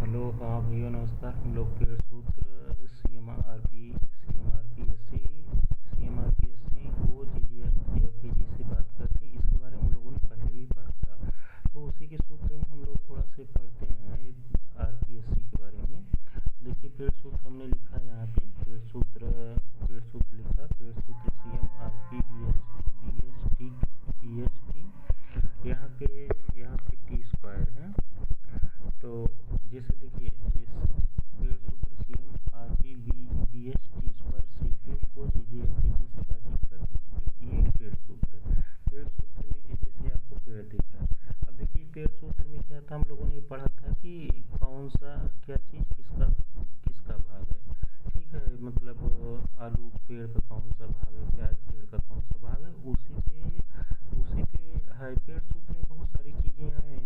Hello, हाँ भैया नमस्कार। हम लोग पेड़ सूत्र CMRPSC गो GGFAG से बात करते हैं। इसके बारे में हम लोगों ने पहले भी पढ़ा था, तो उसी के सूत्र में हम लोग थोड़ा से पढ़ते हैं RPSC के बारे में। देखिए पेड़ सूत्र हमने लिखा है यहाँ पे, पेड़ सूत्र लिखा, पेड़ सूत्र CMRPBST यहाँ पे टी स्क्वायर है। तो जैसे देखिए इस पेड़ सूत्र CMRPBST स्क्वायर सी क्यूब को GGFAG से बातचीत करते हैं, ठीक है। ये पेड़ सूत्र है। पेड़ सूत्र में जैसे आपको पेड़ दिख रहा है, अब देखिए पेड़ सूत्र में क्या था, हम लोगों ने पढ़ा था कि कौन सा क्या चीज़ किसका भाग है, ठीक है। मतलब आलू पेड़ का कौन सा भाग है, प्याज पेड़ का कौन सा भाग है, उसी पे है। पेड़ सूत्र में बहुत सारी चीज़ें हैं,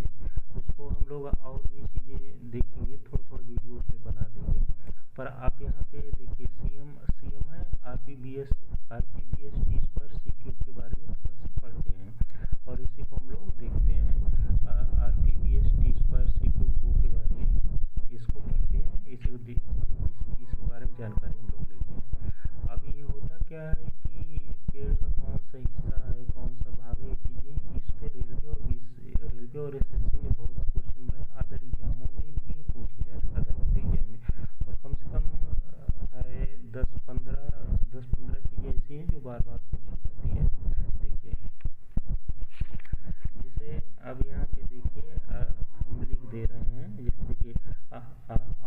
उसको हम लोग और भी चीज़ें देखेंगे, थोड़ा वीडियो उसमें बना देंगे। पर आप यहाँ पे देखिए CM है RPBST स्क्वायर सी क्यूब के बारे में थोड़ा सा पढ़ते हैं और इसी को हम लोग देखते हैं। RPBST स्क्वायर सी क्यूब गो के बारे में इसको पढ़ते हैं, इसी बारे में जानकारी हम लोग लेते हैं। अब ये होता क्या है कि पेड़ का कौन सा हिस्सा है, कौन सा भाग है, ये चीज़ें इस पे रेलवे और SSC ने बहुत क्वेश्चन बनाए। अदर एग्जामों में भी ये पूछे जाते हैं, अदर एग्जाम में, और कम से कम है 10-15 चीज़ें ऐसी हैं जो बार बार पूछी जाती हैं। देखिए जैसे अब यहाँ पे देखिए हम लिख दे रहे हैं, जैसे देखिए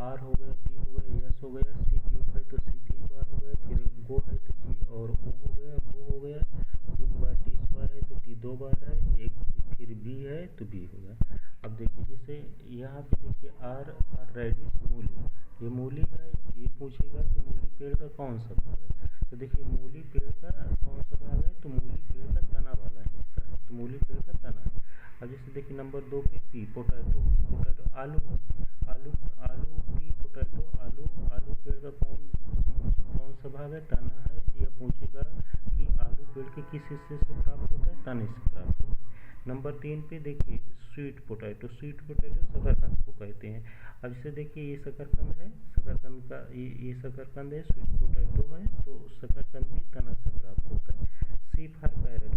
R हो गया, P हो गया, S हो गया, C क्यूब है तो C 3 बार हो गया, फिर गो है तो G और O हो गया, गो के बाद T स्क्वायर है तो T 2 बार है, एक फिर B है तो B हो गया। अब देखिए जैसे यहाँ पे देखिए R रेडिस मूली, ये मूली है, ये पूछेगा कि मूली पेड़ का कौन सा भाग है। तो देखिए मूली पेड़ का कौन सा भाग है, तो मूली पेड़ का तना वाला हिस्सा है, तो मूली पेड़ का तना है। अब जैसे देखिए नंबर 2 पे P पोटैटो आलू है, आलू P पोटैटो आलू पेड़ का कौन सा भाग है, तना है। यह पूछेगा कि आलू पेड़ के किस हिस्से से प्राप्त होता है, तने से प्राप्त होता है। नंबर 3 पे देखिए स्वीट पोटैटो शकरकंद को कहते हैं। अब जैसे देखिए ये शकरकंद है, शकरकंद का ये शकरकंद है, स्वीट पोटैटो है, तो शकरकंद भी तना से प्राप्त होता है। C फॉर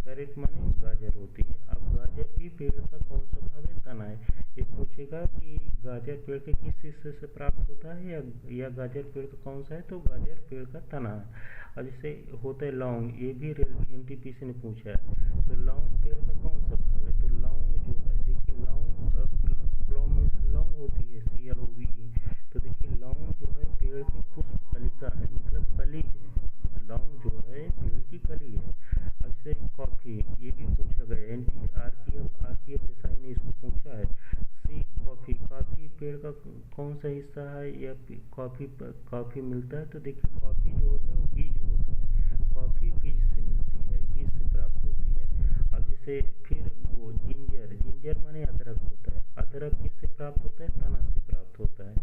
कैरेट माने गाजर होती है। अब गाजर भी पेड़ का कौन सा भाग है, तना है। ये पूछेगा कि गाजर पेड़ के किस हिस्से से प्राप्त होता है, या गाजर पेड़ का कौन सा है, तो गाजर पेड़ का तना है। और जैसे होता है लौंग, ये भी NTPC ने पूछा है, तो लौंग पेड़ का कौन सा भाग है, तो लौंग जो है देखिए लौंग होती है CLOVE। तो देखिए लौंग जो है पेड़ की पुष्प कलिका है, मतलब कली है, लौंग जो है पेड़ की कली है। अब जैसे कॉफ़ी, ये भी पूछा गया, RPF SI ने इसको पूछा है। कॉफ़ी पेड़ का कौन सा हिस्सा है, या कॉफ़ी मिलता है, तो देखिए कॉफ़ी जो होता है वो बीज होता है, कॉफ़ी बीज से मिलती है, बीज से प्राप्त होती है। अब जैसे फिर वो जिंजर माने अदरक होता है, अदरक किससे प्राप्त होता है, तना से प्राप्त होता है,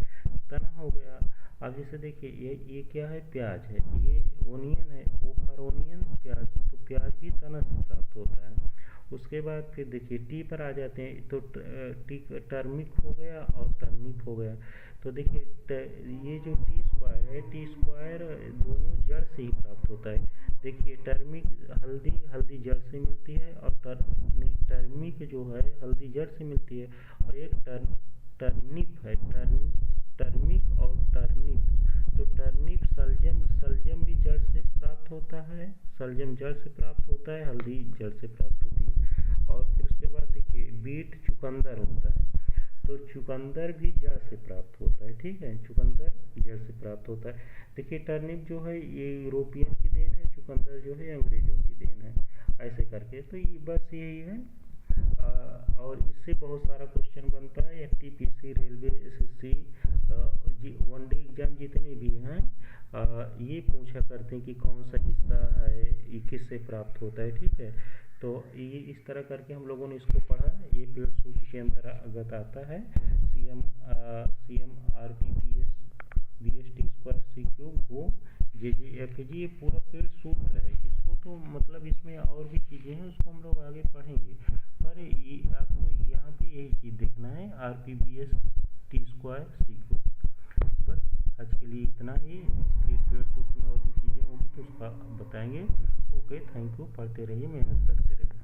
तना हो गया। अब जैसे देखिए ये क्या है, प्याज है, ये ओनियन है, O फॉर ओनियन प्याज, तो प्याज भी तना से प्राप्त होता है। उसके बाद फिर देखिए टी पर आ जाते हैं, तो टर्मिक हो गया और टर्निप हो गया। तो देखिए ये जो टी स्क्वायर है, टी स्क्वायर दोनों जड़ से ही प्राप्त होता है। देखिए टर्मिक हल्दी जड़ से मिलती है, और टर्मिक जो है हल्दी जड़ से मिलती है, और एक टर्निप है, टर्मिक और टर्निप। तो टर्निप सलजम भी जड़ से प्राप्त होता है, सलजम जड़ से प्राप्त होता है, हल्दी जड़ से प्राप्त होती है। और फिर उसके बाद देखिए बीट चुकंदर होता है, तो चुकंदर भी जड़ से प्राप्त होता है, ठीक है, चुकंदर जड़ से प्राप्त होता है। देखिए टर्निप जो है ये यूरोपियन की देन है, चुकंदर जो है अंग्रेजों की देन है, ऐसे करके। तो ये बस यही है। और इससे बहुत सारा क्वेश्चन बनता है, NTPC railway SSC one day exam जितने भी हैं ये पूछा करते हैं कि कौन सा हिस्सा है, ये किससे प्राप्त होता है, ठीक है। तो ये इस तरह करके हम लोगों ने इसको पढ़ा। ये पेड़ सूत्र के अंतर्गत आता है CMRPBST स्क्वायर सी क्यूब गो GGFAG, ये पूरा पेड़ सूत्र है। इसको तो मतलब इसमें और भी चीज़ें हैं, उसको हम लोग आगे पढ़ेंगे, पर ये आपको यहाँ पे यही चीज़ देखना है, RPBST T²C³। बस आज के लिए इतना ही। फिर पेड़ सूत्र में और भी चीज़ें होगी तो उसका बताएंगे। Okay, thank you. पढ़ते रहिए, मेहनत करते रहिए।